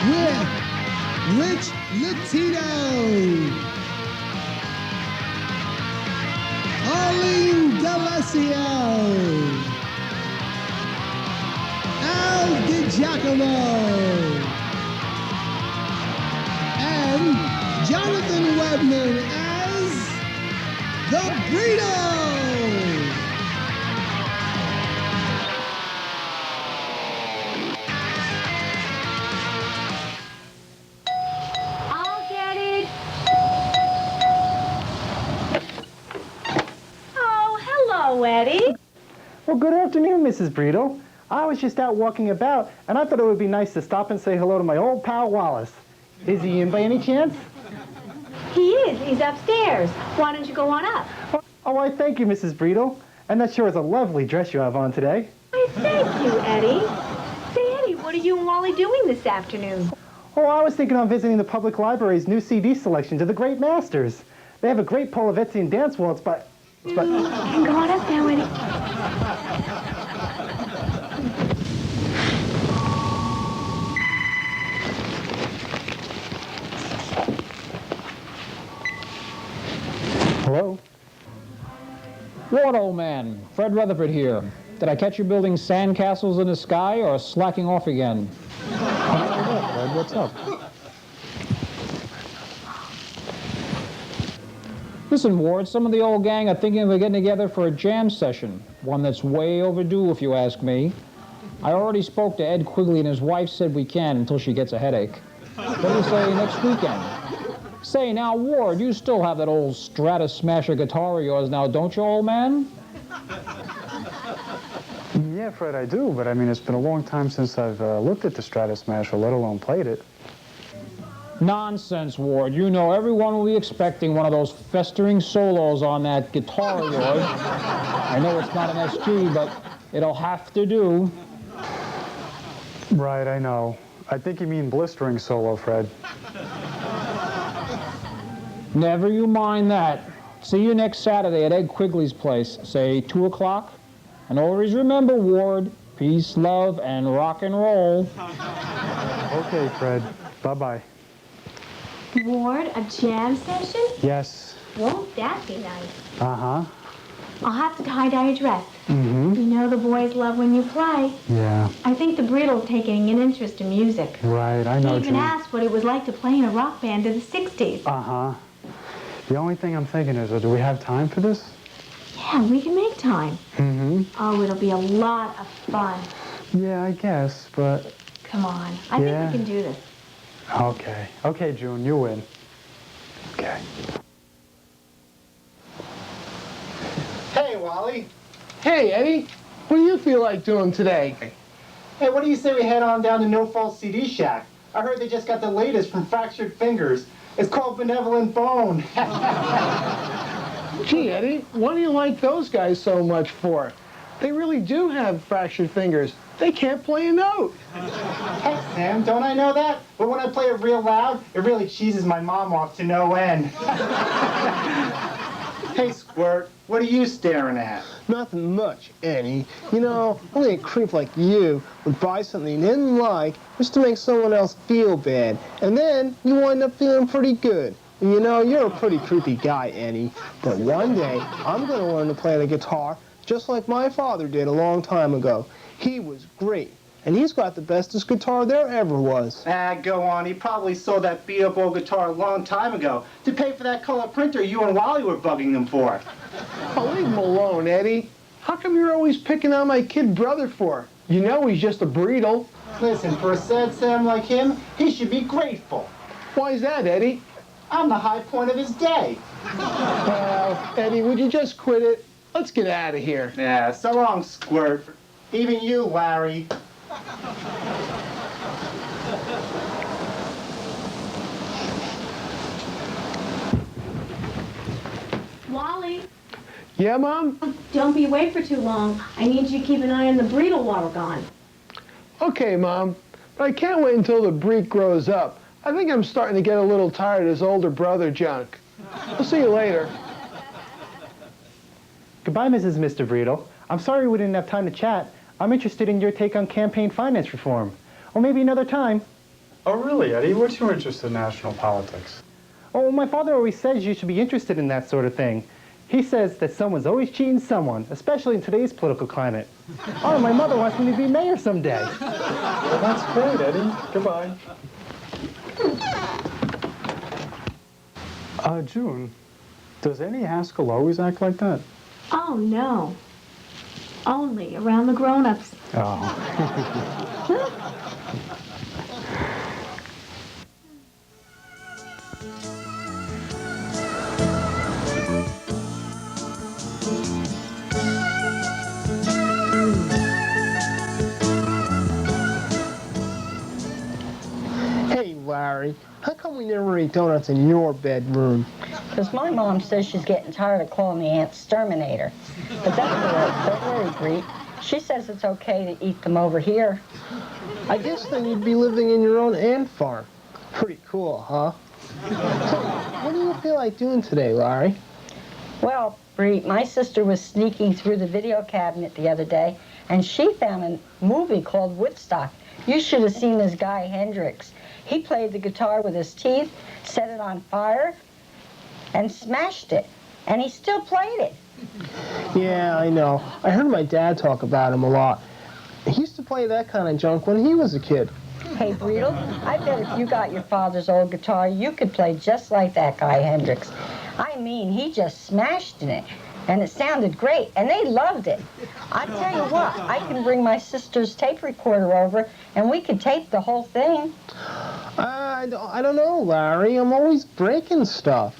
with Rich Latino, Arlene D'Alessio, Al DiGiacomo, and Jonathan Webman as the Breetle. I'll get it. Oh, hello, Eddie. Well, good afternoon, Mrs. Breetle. I was just out walking about, and I thought it would be nice to stop and say hello to my old pal Wallace. Is he in by any chance? He is. He's upstairs. Why don't you go on up? Oh, I thank you, Mrs. Breetle. And that sure is a lovely dress you have on today. Why, thank you, Eddie. Say, Eddie, what are you and Wally doing this afternoon? Oh, I was thinking on visiting the public library's new CD selection to the Great Masters. They have a great Polovetzian dance waltz by... You can go on up now, Eddie. Hello? What, old man? Fred Rutherford here. Did I catch you building sandcastles in the sky or slacking off again? Fred, what's up? Listen, Ward, some of the old gang are thinking of getting together for a jam session. One that's way overdue, if you ask me. I already spoke to Ed Quigley, and his wife said we can until she gets a headache. What do you say next weekend? Say, now, Ward, you still have that old Stratus Smasher guitar of yours now, don't you, old man? Yeah, Fred, I do, but I mean, it's been a long time since I've looked at the Stratus Smasher, let alone played it. Nonsense, Ward. You know everyone will be expecting one of those festering solos on that guitar of yours. I know it's not an SG, but it'll have to do. Right, I know. I think you mean blistering solo, Fred. Never you mind that. See you next Saturday at Ed Quigley's place, say 2 o'clock. And always remember, Ward, peace, love, and rock and roll. Okay, Fred. Bye-bye. Ward, a jam session? Yes. Won't that be nice? Uh-huh. I'll have to tie-dye your dress. Mm-hmm. You know the boys love when you play. Yeah. I think the Breetle's taking an interest in music. Right, I know, He even June. asked what it was like to play in a rock band in the 60s. Uh-huh. The only thing I'm thinking is, do we have time for this? Yeah, we can make time. Mm-hmm. Oh, it'll be a lot of fun. Yeah, I guess, but... Come on. I think we can do this. Okay. Okay, June, you win. Okay. Hey, Wally. Hey, Eddie, what do you feel like doing today? Hey, what do you say we head on down to No Fault CD Shack? I heard they just got the latest from Fractured Fingers. It's called Benevolent Bone. Gee, Eddie, what do you like those guys so much for? They really do have fractured fingers. They can't play a note. Heck, Sam, don't I know that? But when I play it real loud, it really cheeses my mom off to no end. Hey, Squirt, what are you staring at? Nothing much, Eddie. You know, only a creep like you would buy something you didn't like just to make someone else feel bad. And then you wind up feeling pretty good. And you know, you're a pretty creepy guy, Eddie. But one day, I'm going to learn to play the guitar just like my father did a long time ago. He was great. And he's got the bestest guitar there ever was. Ah, go on. He probably sold that beat-up old guitar a long time ago to pay for that color printer you and Wally were bugging him for. Oh, leave him alone, Eddie. How come you're always picking on my kid brother for? You know he's just a Breetle. Listen, for a sad Sam like him, he should be grateful. Why is that, Eddie? I'm the high point of his day. Well, Eddie, would you just quit it? Let's get out of here. Yeah, so long, Squirt. Even you, Larry. Wally, Yeah, Mom? don't be away for too long. I need you to keep an eye on the Breetle while we're gone. Okay, Mom. But I can't wait until the Breek grows up. I think I'm starting to get a little tired of his older brother junk. I'll see you later. Goodbye, Mrs. Mr. Breetle. I'm sorry we didn't have time to chat. I'm interested in your take on campaign finance reform. Or maybe another time. Oh, really, Eddie? What's your interest in national politics? Oh, my father always says you should be interested in that sort of thing. He says that someone's always cheating someone, especially in today's political climate. Oh, my mother wants me to be mayor someday. Well, that's great, Eddie. Goodbye. June, does Eddie Haskell always act like that? Oh, no. Only around the grown-ups. Oh. Hey, Larry, how come we never eat donuts in your bedroom? Because my mom says she's getting tired of calling me Aunt Exterminator. But that's all right. Don't worry, Breet. She says it's okay to eat them over here. I guess then you'd be living in your own ant farm. Pretty cool, huh? So, what do you feel like doing today, Larry? Well, Breet, my sister was sneaking through the video cabinet the other day, and she found a movie called Woodstock. You should have seen this guy, Hendrix. He played the guitar with his teeth, set it on fire, and smashed it. And he still played it. Yeah, I know. I heard my dad talk about him a lot. He used to play that kind of junk when he was a kid. Hey, Breetle, I bet if you got your father's old guitar, you could play just like that guy, Hendrix. I mean, he just smashed in it. And it sounded great, and they loved it. I tell you what, I can bring my sister's tape recorder over, and we could tape the whole thing. I don't know, Larry. I'm always breaking stuff.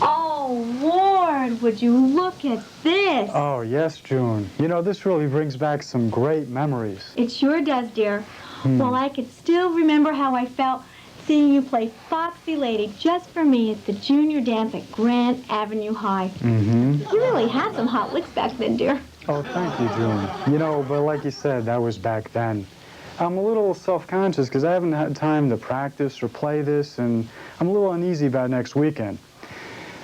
Oh, Lord, would you look at this? Oh, yes, June. You know, this really brings back some great memories. It sure does, dear. Well, I could still remember how I felt seeing you play Foxy Lady just for me at the junior dance at Grand Avenue High. Mm-hmm. You really had some hot licks back then, dear. Oh, thank you, June. You know, but like you said, that was back then. I'm a little self-conscious because I haven't had time to practice or play this, and I'm a little uneasy about next weekend.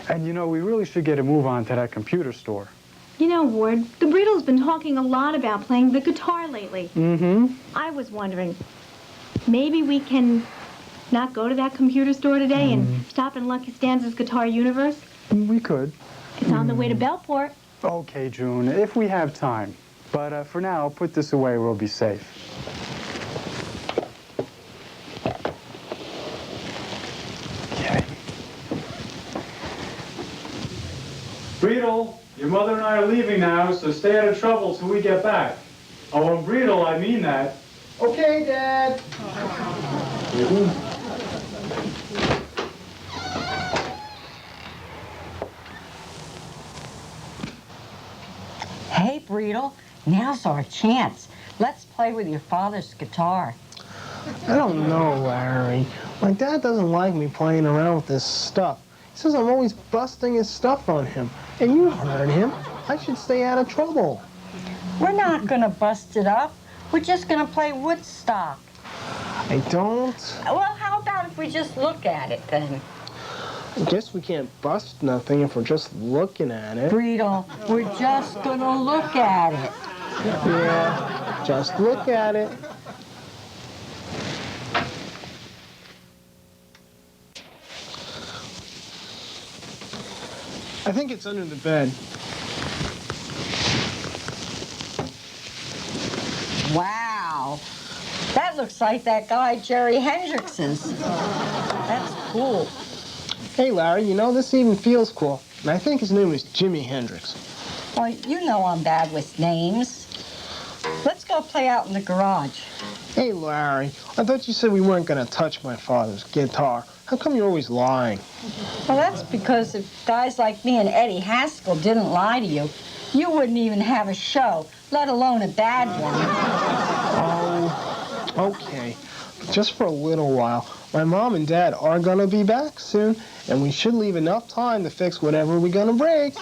And you know, we really should get a move on to that computer store. You know, Ward, the Breetle's been talking a lot about playing the guitar lately. Mm-hmm. I was wondering, maybe we can not go to that computer store today and stop in Lucky Stanza's Guitar Universe? We could. It's on the way to Bellport. Okay, June, if we have time. But for now, I'll put this away where we'll be safe. Okay. Breetle, your mother and I are leaving now, so stay out of trouble till we get back. Oh, and Breetle, I mean that. Okay, Dad. Hey, Breetle, now's our chance. Let's play with your father's guitar. I don't know, Larry. My dad doesn't like me playing around with this stuff. He says I'm always busting his stuff on him. And you heard him. I should stay out of trouble. We're not going to bust it up. We're just going to play Woodstock. I don't. Well, how about if we just look at it, then? I guess we can't bust nothing if we're just looking at it. Breetle, we're just going to look at it. Yeah, just look at it. I think it's under the bed. Wow. That looks like that guy Jerry Hendricks's. That's cool. Hey, Larry, you know, this even feels cool. And I think his name is Jimi Hendrix. Well, you know I'm bad with names. Let's go play out in the garage. Hey, Larry, I thought you said we weren't going to touch my father's guitar. How come you're always lying? Well, that's because if guys like me and Eddie Haskell didn't lie to you, you wouldn't even have a show, let alone a bad one. Oh, okay. Just for a little while. My mom and dad are going to be back soon, and we should leave enough time to fix whatever we're going to break.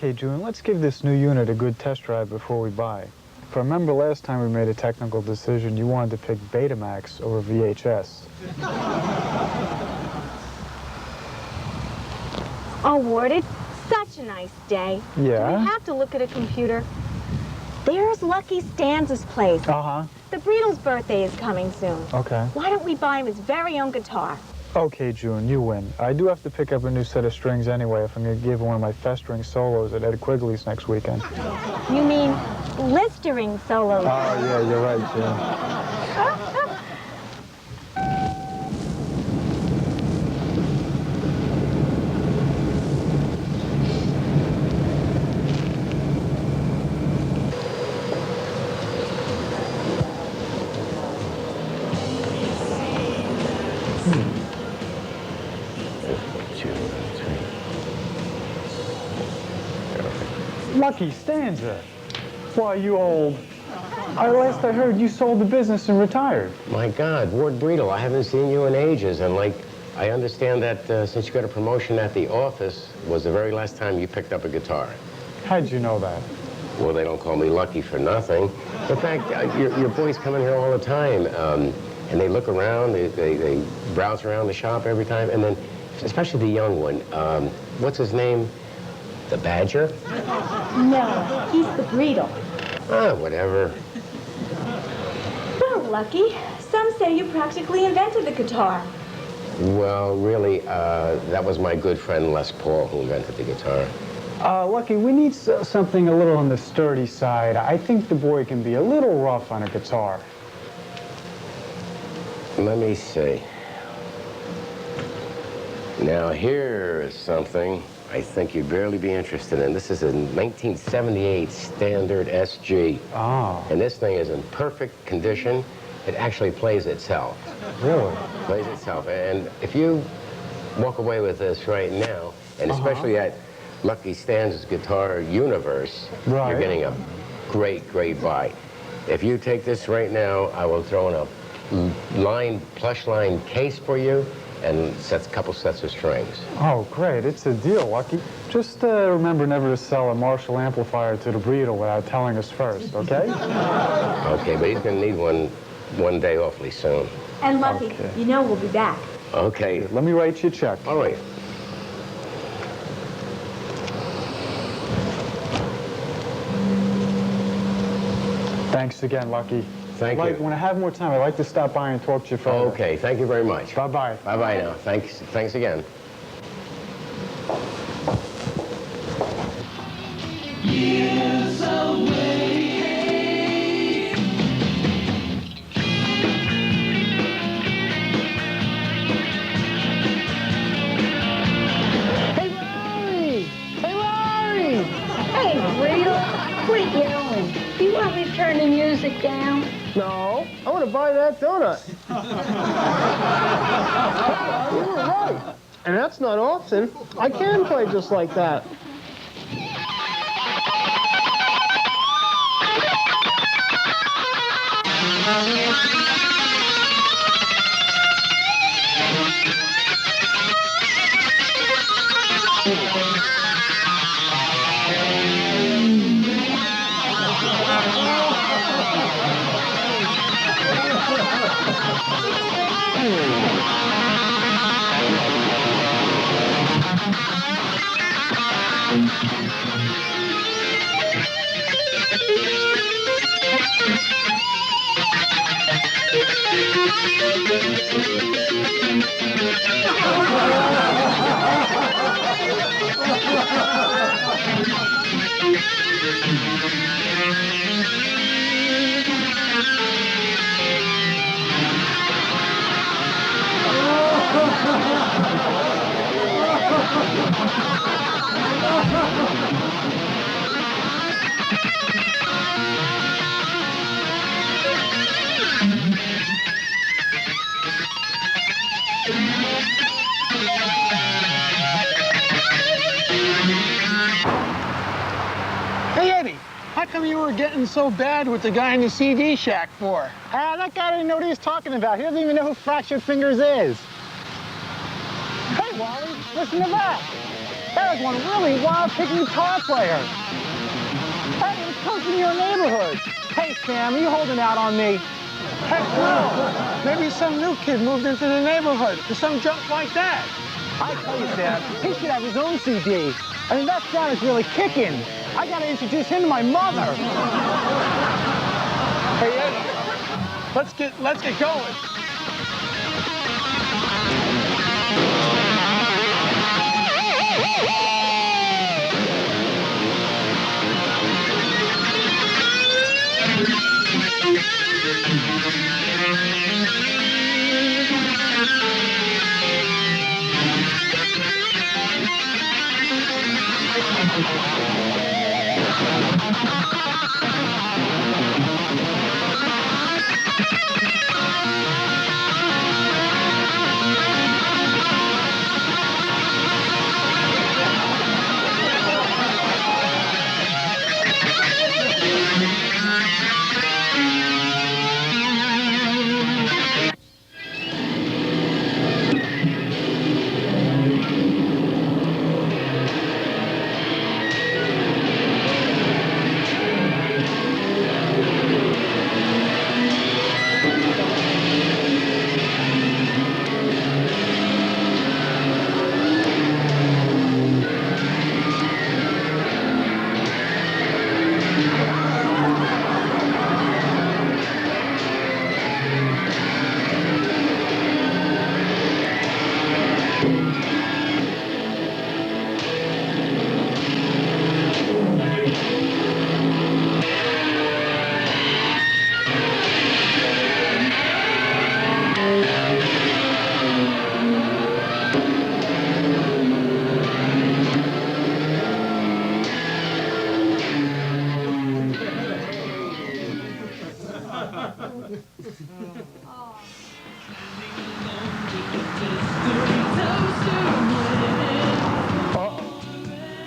Okay, June, let's give this new unit a good test drive before we buy. If I remember last time we made a technical decision, you wanted to pick Betamax over VHS. Oh, Ward, it's such a nice day. Yeah? Do we have to look at a computer? There's Lucky Stanza's place. Uh-huh. The Breetle's birthday is coming soon. Okay. Why don't we buy him his very own guitar? Okay, June, you win. I do have to pick up a new set of strings anyway if I'm going to give one of my festering solos at Ed Quigley's next weekend. You mean blistering solos? Oh, yeah, you're right, June. Lucky Stanza. Why, you old... last I heard, you sold the business and retired. My God, Ward Breetle, I haven't seen you in ages, and I understand that since you got a promotion at the office, was the very last time you picked up a guitar. How'd you know that? Well, they don't call me Lucky for nothing. In fact, your boys come in here all the time, and they look around, they browse around the shop every time, and then, especially the young one, what's his name? The Badger? No, he's the Breetle. Ah, whatever. Well, Lucky, some say you practically invented the guitar. Well, really, that was my good friend Les Paul who invented the guitar. Lucky, we need something a little on the sturdy side. I think the boy can be a little rough on a guitar. Let me see. Now, here is something I think you'd barely be interested in. This is a 1978 standard SG. Oh. And this thing is in perfect condition. It actually plays itself. Really? Plays itself. And if you walk away with this right now, and especially at Lucky Stanza's Guitar Universe, right, you're getting a great, great buy. If you take this right now, I will throw in a plush line case for you, and a couple sets of strings. Oh, great. It's a deal, Lucky. Just remember never to sell a Marshall amplifier to the Breetle without telling us first, okay? Okay, but he's going to need one day awfully soon. And Lucky, Okay. you know we'll be back. Okay. Let me write you a check. All right. Thanks again, Lucky. Thank you. When I have more time, I'd like to stop by and talk to you further. Okay, thank you very much. Bye-bye. Bye-bye now. Thanks again. Years away. Hey, Larry! Hey, Larry! Hey, Breetle, quit yelling. Do you want me to turn the music down? No, I want to buy that donut. You were right. And that's not often. I can play just like that. Hey, Eddie, how come you were getting so bad with the guy in the CD shack for? That guy didn't know what he was talking about. He doesn't even know who Fractured Fingers is. Hey, Wally, listen to that. That was one really wild picking guitar player. Hey, it comes from your neighborhood. Hey, Sam, are you holding out on me? Heck no. Maybe some new kid moved into the neighborhood or some junk like that. I tell you, Sam, he should have his own CD. I mean, that sound is really kicking. I gotta introduce him to my mother. Hey, Eddie, let's get going.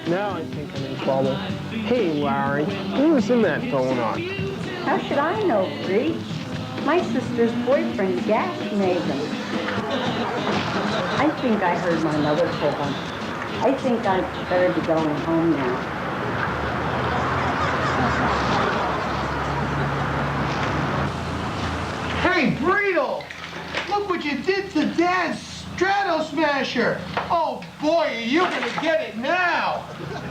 Now I think I'm in trouble. Hey, Larry, who's in that donut? How should I know, Bree? My sister's boyfriend, Gash, made them. I think I heard my mother pull them. I think I'd better be going home now. Hey, Breetle! Look what you did to Dad's Strato Smasher! Oh boy, are you gonna get it now!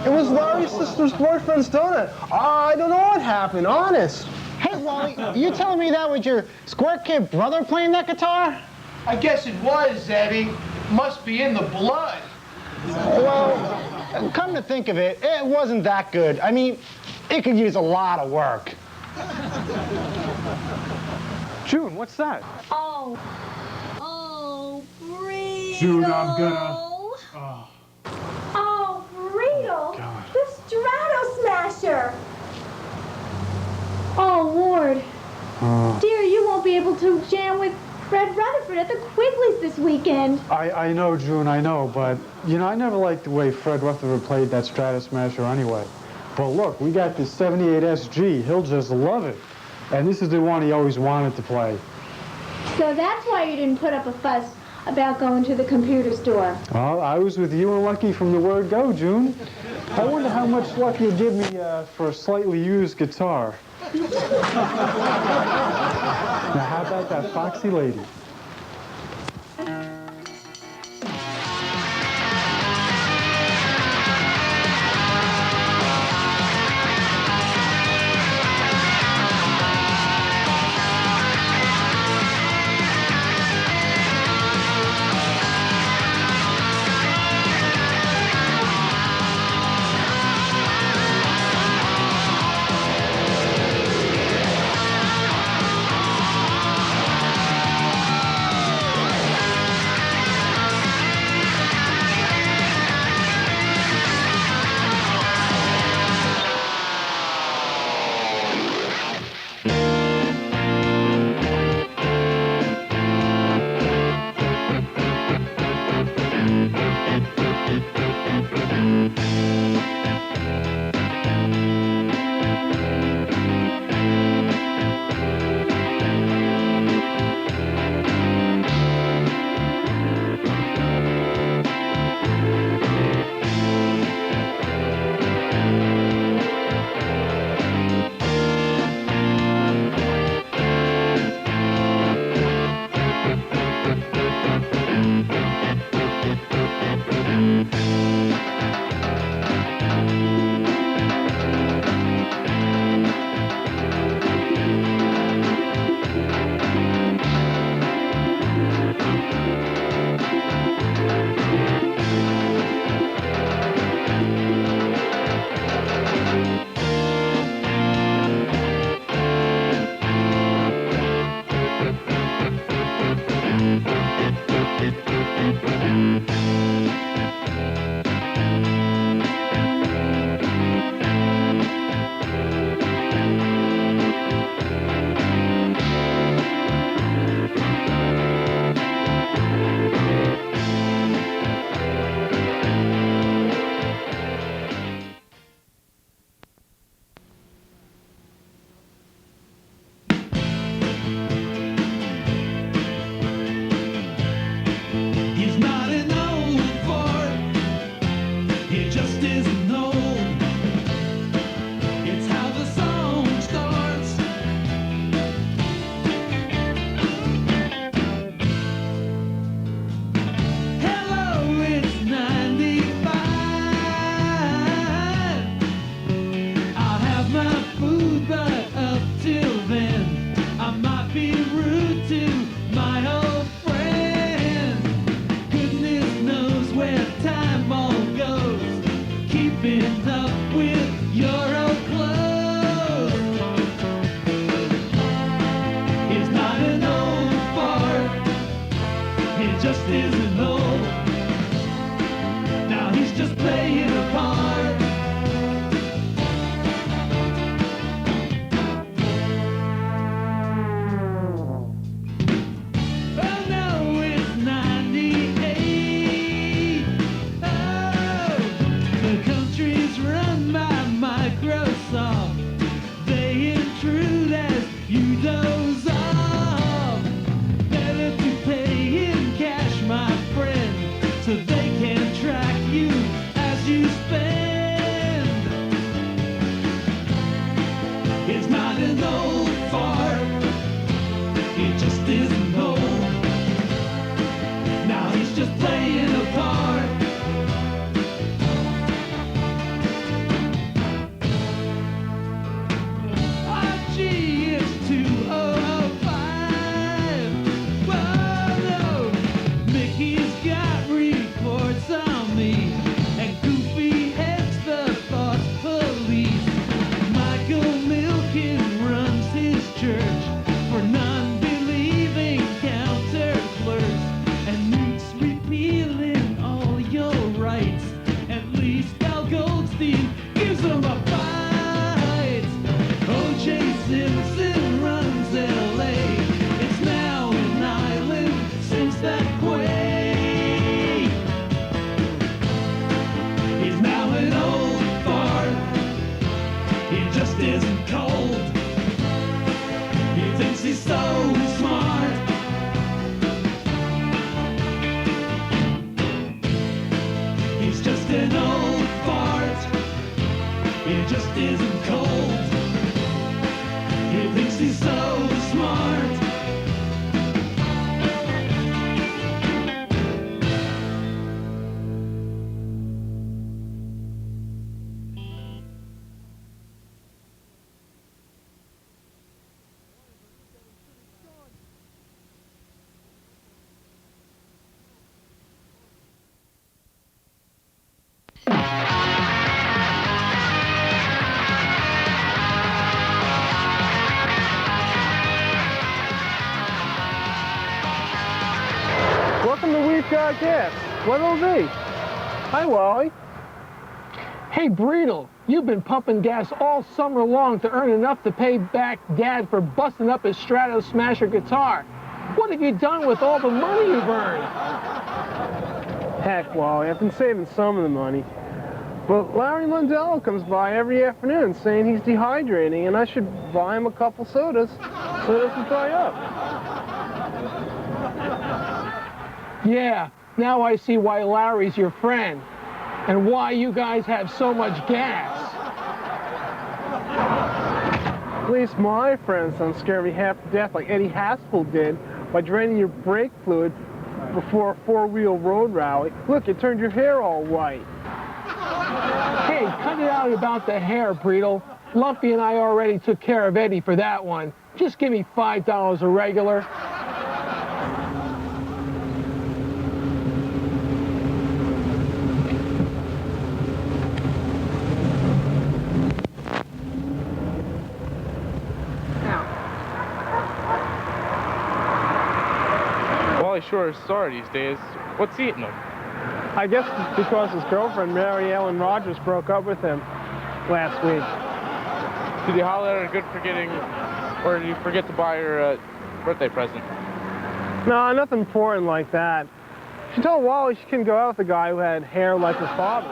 It was Larry's sister's boyfriend's donut. I don't know what happened, honest. Hey, Wally, you telling me that was your square kid brother playing that guitar? I guess it was, Eddie. Must be in the blood. Well, come to think of it, it wasn't that good. I mean, it could use a lot of work. June, what's that? Oh, Breetle. June, I'm gonna... Oh, Breetle. The Strato Smasher. Oh, Ward. Dear, you won't be able to jam with Fred Rutherford at the Quigley's this weekend. I know, June, I know, but, you know, I never liked the way Fred Rutherford played that Strato Smasher anyway. But look, we got this 78 SG. He'll just love it. And this is the one he always wanted to play. So that's why you didn't put up a fuss about going to the computer store. Well, I was with you and Lucky from the word go, June. I wonder how much luck you'll give me for a slightly used guitar. Now, how about that foxy lady? just isn't old. Now he's just playing a part. Well, now it's 98. Oh, the country's run by Microsoft. They intrude as you doze off. Better to pay in cash, my friend, so they can track you as you spend. It's not an old fart, it just isn't old. Now he's just playing a part. Oh gee, it's 2005. Whoa, no, Mickey's got reports on me, and Goofy heads the thought police. Michael Milken runs his church for non-believing counter clerks, and Newt's repealing all your rights. At least Al Goldstein gives them a fight. O.J. Simpson runs L.A. It's now an island since that quake. He's now an old fart. He just isn't cold. He thinks he's so smart. He's just an old fart. He just isn't cold. He thinks he's so smart. Welcome to We've Got Gas. What'll it be? Hi, Wally. Hey, Breetle, you've been pumping gas all summer long to earn enough to pay back Dad for busting up his Strato Smasher guitar. What have you done with all the money you've earned? Heck, Wally, I've been saving some of the money. But Larry Lundell comes by every afternoon saying he's dehydrating and I should buy him a couple sodas so it doesn't dry up. Yeah, now I see why Larry's your friend and why you guys have so much gas. At least my friends don't scare me half to death like Eddie Haspel did by draining your brake fluid before a four-wheel road rally. Look, it turned your hair all white. Hey, cut it out about the hair, Breetle. Lumpy and I already took care of Eddie for that one. Just give me $5 a regular. Wally sure is sore these days. What's eating him? I guess it's because his girlfriend, Mary Ellen Rogers, broke up with him last week. Did you holler at her good for getting, or did you forget to buy her a birthday present? No, nothing important like that. She told Wally she couldn't go out with a guy who had hair like her father.